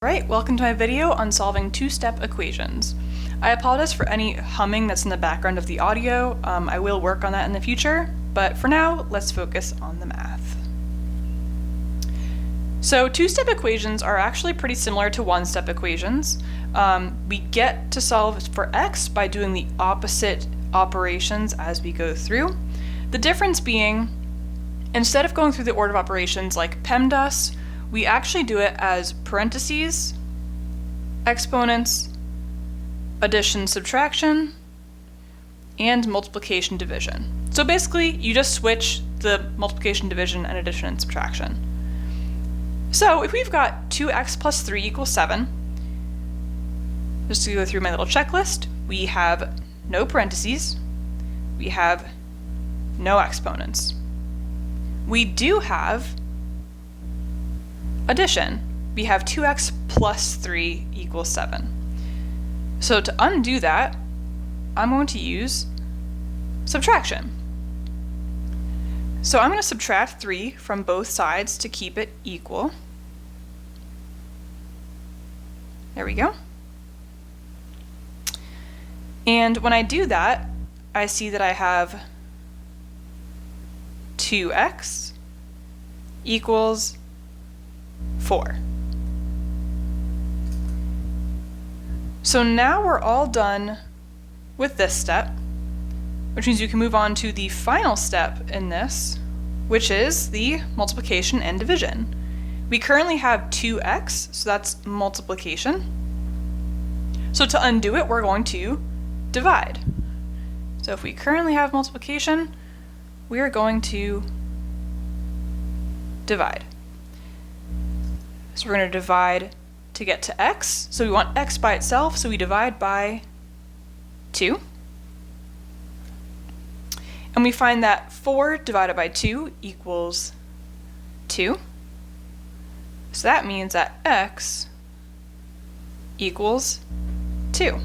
Right, welcome to my video on solving two-step equations. I apologize for any humming that's in the background of the audio. I will work on that in the future, but for now, let's focus on the math. So two-step equations are actually pretty similar to one-step equations. We get to solve for x by doing the opposite operations as we go through. The difference being, instead of going through the order of operations like PEMDAS, we actually do it as parentheses, exponents, addition, subtraction, and multiplication, division. So basically, you just switch the multiplication, division, and addition and subtraction. So if we've got 2x plus 3 equals 7, just to go through my little checklist, we have no parentheses, we have no exponents. We do have addition. We have 2x plus 3 equals 7. So to undo that, I'm going to use subtraction. So I'm going to subtract 3 from both sides to keep it equal. There we go. And when I do that, I see that I have 2x equals 4. So now we're all done with this step, which means you can move on to the final step in this, which is the multiplication and division. We currently have 2x, so that's multiplication. So to undo it, we're going to divide. So if we currently have multiplication, we are going to divide. So we're going to divide to get to x. So we want x by itself, so we divide by 2. And we find that 4 divided by 2 equals 2. So that means that x equals 2.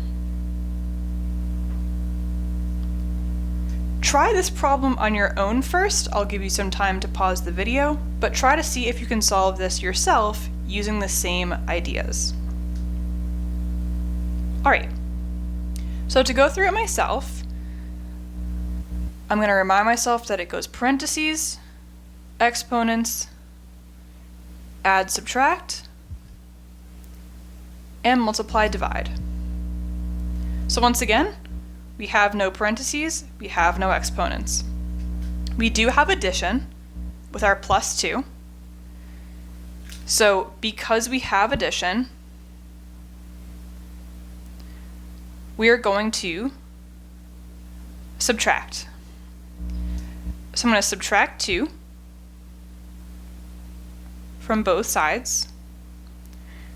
Try this problem on your own first. I'll give you some time to pause the video, but try to see if you can solve this yourself using the same ideas. All right, so to go through it myself, I'm going to remind myself that it goes parentheses, exponents, add, subtract, and multiply, divide. So once again, we have no parentheses, we have no exponents. We do have addition with our plus 2. So because we have addition, we are going to subtract. So I'm going to subtract 2 from both sides,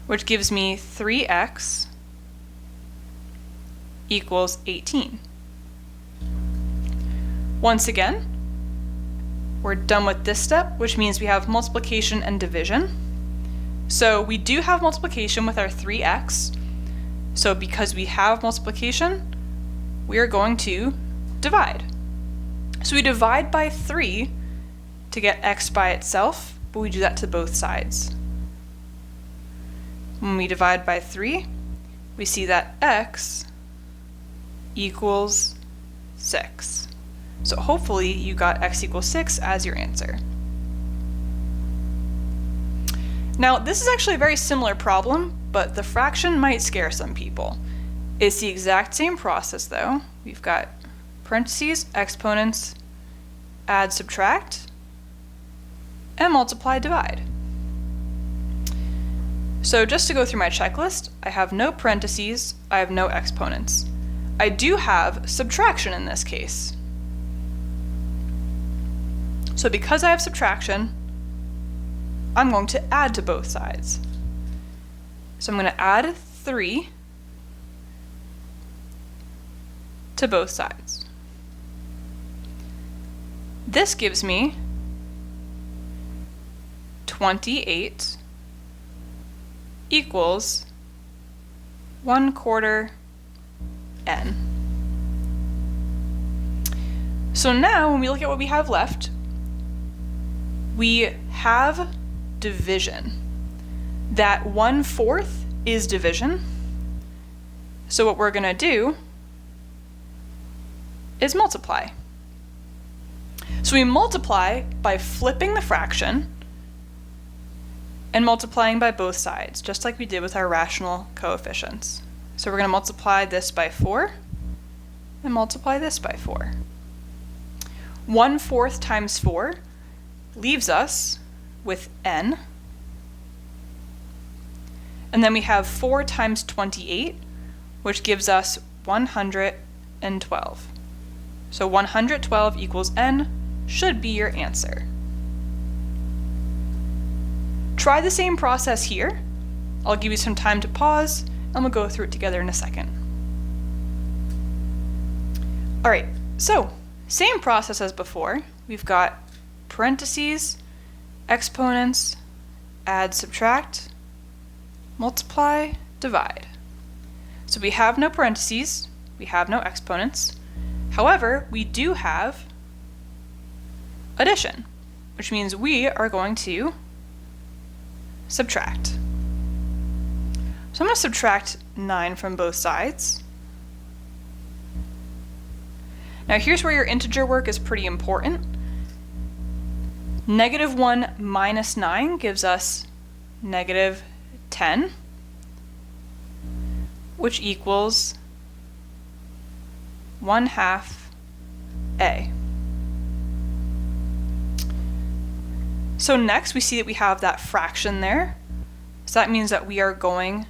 which gives me 3x equals 18. Once again, we're done with this step, which means we have multiplication and division. So we do have multiplication with our 3x. So because we have multiplication, we are going to divide. So we divide by 3 to get x by itself, but we do that to both sides. When we divide by 3, we see that x equals 6. So hopefully you got x equals 6 as your answer. Now this is actually a very similar problem, but the fraction might scare some people. It's the exact same process though. We've got parentheses, exponents, add, subtract, and multiply, divide. So just to go through my checklist, I have no parentheses, I have no exponents. I do have subtraction in this case. So because I have subtraction, I'm going to add to both sides. So I'm going to add 3 to both sides. This gives me 28 equals 1/4 n. So now when we look at what we have left, we have division. That 1/4 is division. So what we're going to do is multiply. So we multiply by flipping the fraction and multiplying by both sides, just like we did with our rational coefficients. So we're going to multiply this by 4 and multiply this by 4. 1/4 times 4 leaves us with n. And then we have 4 times 28, which gives us 112. So 112 equals n should be your answer. Try the same process here. I'll give you some time to pause, and we'll go through it together in a second. All right, so same process as before. We've got parentheses, exponents, add, subtract, multiply, divide. So we have no parentheses, we have no exponents. However, we do have addition, which means we are going to subtract. So I'm going to subtract 9 from both sides. Now here's where your integer work is pretty important. -1 minus 9 gives us -10, which equals 1/2 a. So next we see that we have that fraction there. So that means that we are going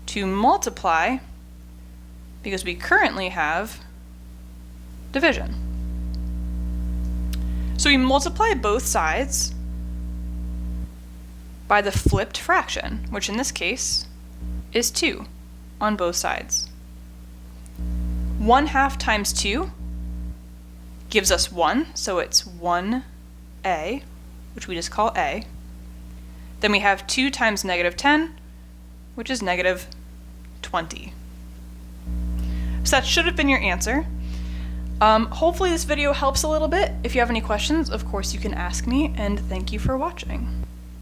to multiply because we currently have division. So we multiply both sides by the flipped fraction, which in this case is 2 on both sides. 1/2 times 2 gives us 1, so it's 1a, which we just call a. Then we have 2 times -10, which is -20. So that should have been your answer. Hopefully this video helps a little bit. If you have any questions, of course you can ask me, and thank you for watching.